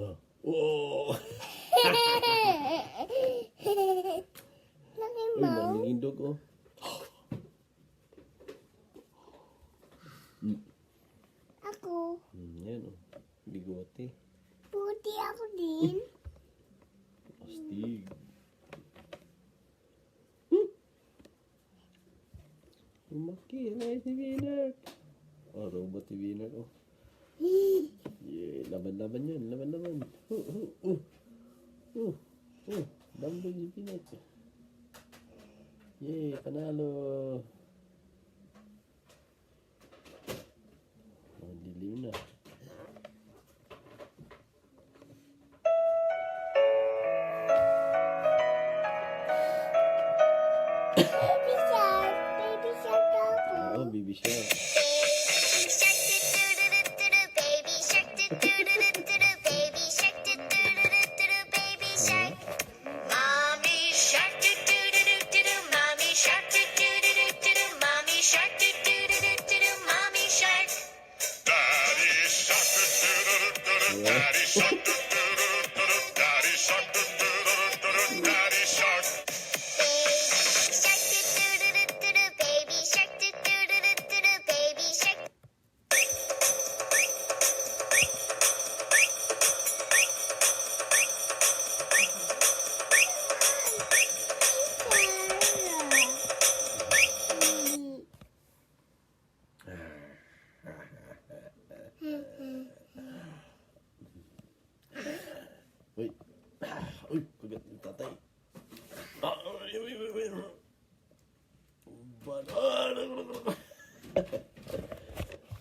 Oh. Oh! Laki Uy, mo. daming indog, oh. Ako. Yan, oh. Bigote. Puti ako din. Astig. Lumaki. Ano si Winner? Oh, robot si Winner, oh. Yeah, laban-laban yun. Laban-laban. Dumbbell si Peanut. Yay, panalo. Oh, dilim na. Baby shark. Baby shark ako. Oh, baby shark. Baby shark do-do-do-do-do-do. Baby shark do-do-do-do-do-do. Baby shark. Mommy shark do-do-do-do-do-do. Mommy shark do-do-do-do-do-do. Mommy shark do-do-do-do-do-do. Mommy shark. Daddy shark, do-do-do-do-do-do. Daddy shark, do-do-do-do-do-do. Daddy shark, do-do-do-do-do-do. Daddy shark. Baby shark do-do-do-do-do-do. Baby shark. Uy. Uy, kagat yung tatay. Uy.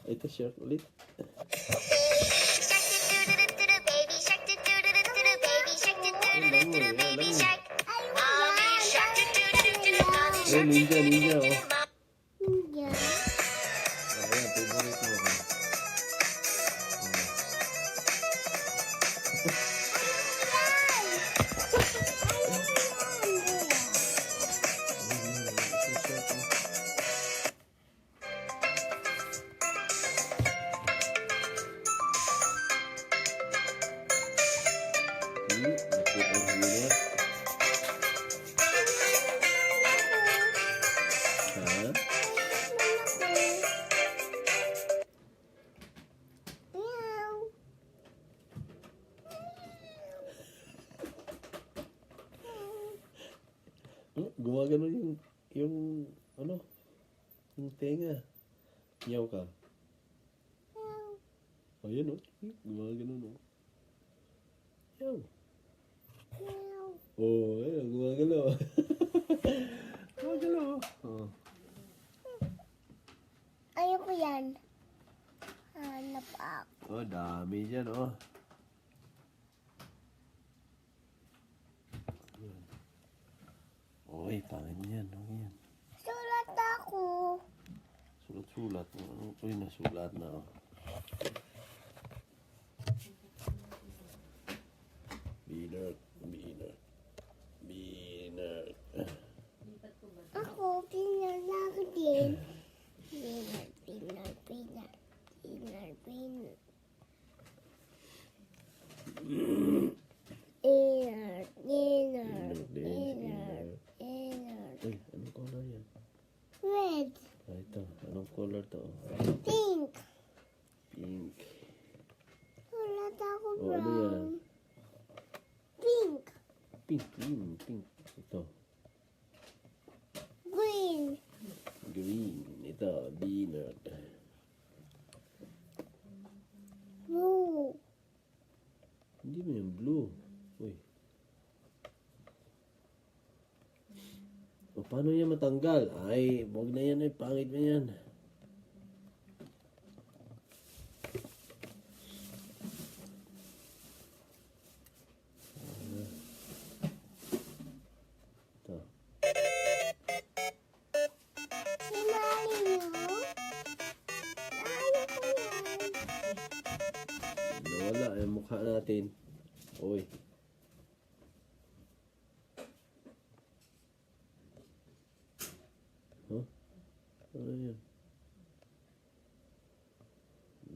Ito, shark ulit. Baby shark do-do-do-do-do. Baby shark do-do-do-do-do. Baby shark. Mommy shark do-do-do-do-do. Mommy Oh, shark ninja. do-do-do-do-do. Oh. Ninja. Ayan, favorite mo. Ha? Gumagano yung ano? Yung tenga. Nyaw ka. Ayan, oh. Gumagano, no? Nyaw. Oh, ayan. Gumagano. Gumagano. Oh. Ayoko yan. Hanap ako. Oh, dami dyan, oh. Oy, pangit yan. Okay yan. Sulat ako. Sulat-sulat. Uy, nasulat na, oh. Binert. Ako, pinar ako din. Pinar. Uy, anong color yan? Red. Ah, ito. Anong color to? Pink. Pink. Sulat ako Oh, ano brown. yan? Pink. Pink. Ito. Green. Green. Ito, Binert. Blue. Hindi mo yung blue. Uy. O, paano yan matanggal? Ay, wag na yan. Ay, pangit mo yan. Ito. Sinali mo? Ayoko yan. Nawala yung mukha natin. Uy. Huh? Ano yan?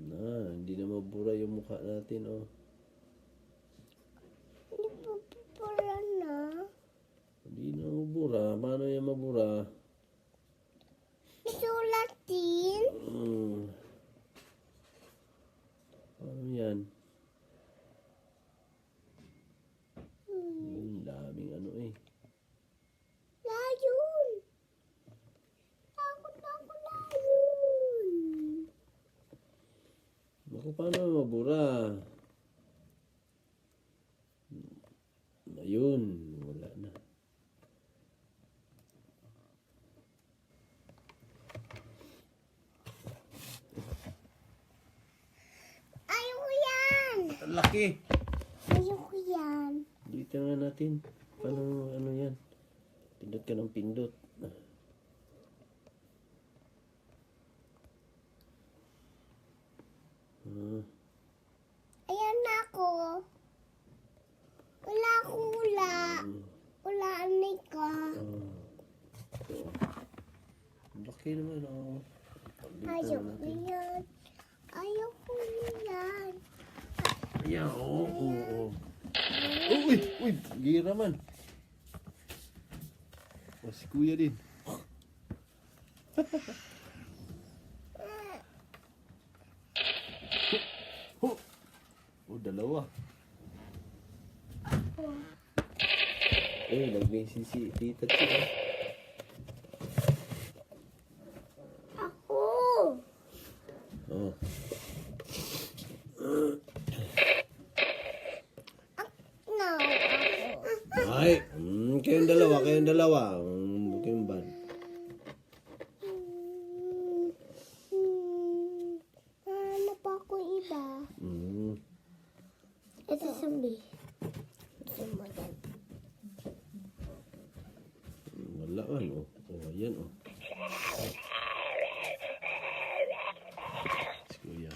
Na, hindi na mabura yung mukha natin, oh. Ano yan? Daming ano eh. Layon! Takot na ako, layon! Naku, paano mabura? Ayun, wala na. Ayoko yan! Ang laki! Ayoko yan. Dito nga natin. Paano, ano yan? Pindot ka ng pindot. Ayan na ako. Wala akong wala. Wala anay ka. Ang laki naman, oh. Dito Ayoko natin. yan. Ayoko yan. Ayan, oo, oo, oo. Uy, uy, gira man. O, si kuya din. Oh, dalawa. Eh, nag-message si Tita Chi. Ako. Oh. No, ako. Ay, kayong dalawa, kayong dalawa. Kayong ban. Ano pa ako iba? Ito sambi. Ito mo yan. Wala man, oh. Oh, ayan, oh. Si kuya.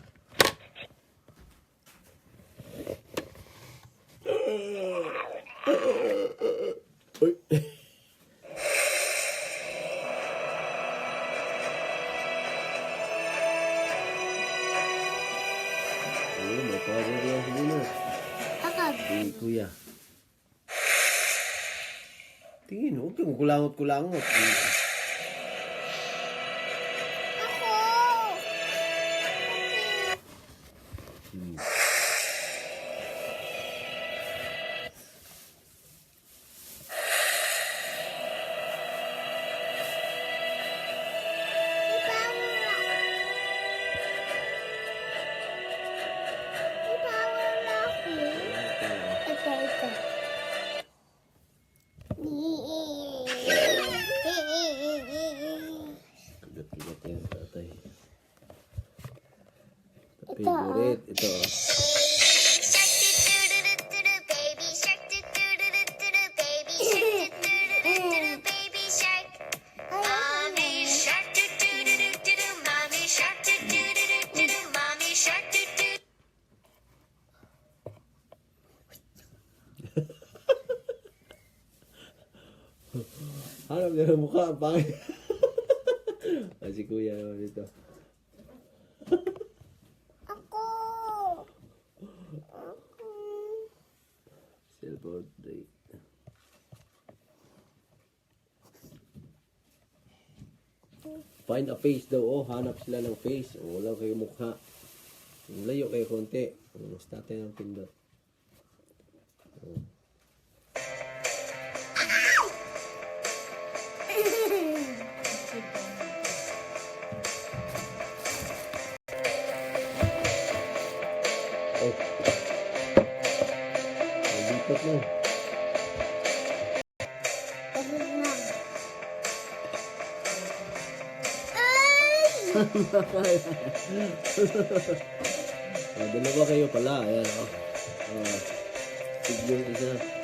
Uy. Oh, may power yan si Nino. Akab. Si kuya. Tingin, huwag kang kulangot-kulangot. Ako. Hmm. Ipower ako. Ito. Kagat-kagat yan, tatay. Ito, Favorite. Ito, oh. Baby shark, do-do-do-do-do, baby shark, do-do-do-do-do, baby shark. Mommy shark, do-do-do-do-do, mommy shark, do-do-do-do-do, mommy shark, do-do. Harap niya ng mukha, ang pangit. Ah, si kuya naman dito. Ako. Cellphone break. Find a face daw, oh. Hanap sila ng face. Oh, wala kayo mukha. Layo kayo konti. Mas tatay ng pindot. Oh. Oh. Lipat na. Pagod na. Ay! Oh, dalawa kayo pala. Ayan, oh. Oh. Tigil isa.